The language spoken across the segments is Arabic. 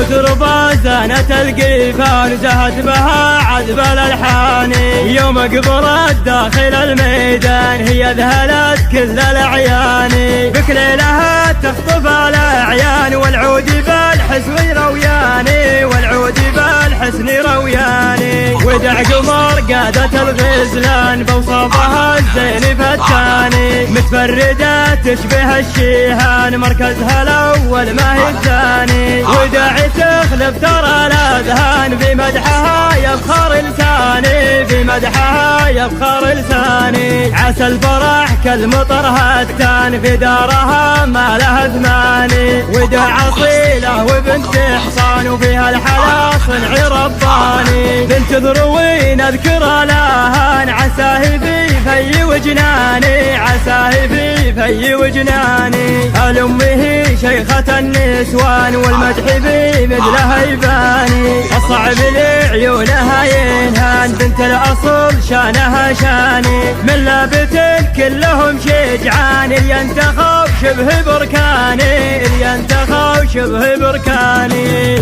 بالمتربة زانت القيفان زهت بها عذب الألحان. يوم قبرت داخل الميدان هي ذهلت كل الأعيان. بك ليلها تخطف الأعيان والعود بالحسن روياني والعود بالحسن روياني. ودع قمر قادت الغزلان بوصفها الزين فتاني. متفردة تشبه الشيهان مركزها الأول ما هي الثاني. وداعي تخلف ترى الأذهان في مدحها يفخر لساني في مدحها يفخر لساني. عسى الفرح كالمطر هتان في دارها ما لها ثماني. ودع أصيلة وبنت حصان وفيها الحلا صنع رباني. بنت ذروين اذكر لها عساه في وجناني عساه في وجناني. الأمه شيخة النسوان والمدح بمثلها يباني. الصعب لعيونها ينهان بنت الأصل شانها شاني. من لابت كلهم شجعان ينتخوا شبه بركاني ينتخوا شبه بركاني.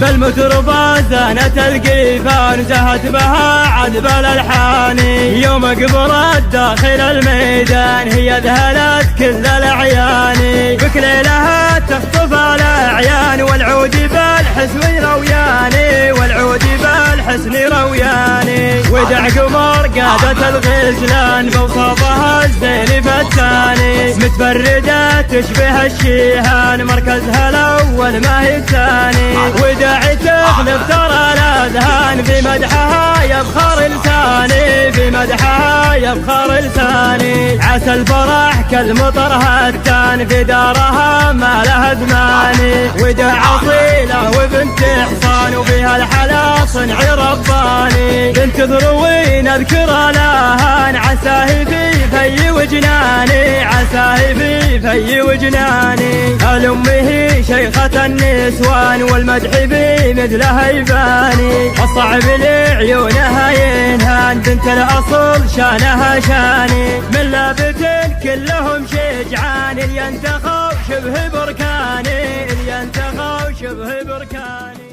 بالمتربة زانت القيفان زهت بها عذب الألحان. يوم قبرت داخل الميدان هي ذهلت كل الأعيان. بك ليلها تخطف الأعيان والعود بالحسن روياني والعود بالحسن روياني. ودع قمر قادت الغزلان بوصفها الزين فتاني. متفردة تشبه الشيهان مركزها الأول ما هي الثاني. وداعي تخلف ترى الأذهان في مدحها يفخر لساني في مدحها يفخر لساني. عسى الفرح كالمطر هتان في دارها ما لها ثماني. ودع أصيلة وبنت حصان وفيها الحلا صنع رباني. بنت ذروين اذكر لها عساه في وجناني عساه في وجناني. الأمه شيخة النسوان والمدح بمثلها يباني. الصعب لعيونها ينهان بنت الأصل شانها شاني. من لابت كلهم شجعان ينتخوا شبه بركاني ينتخوا شبه بركاني.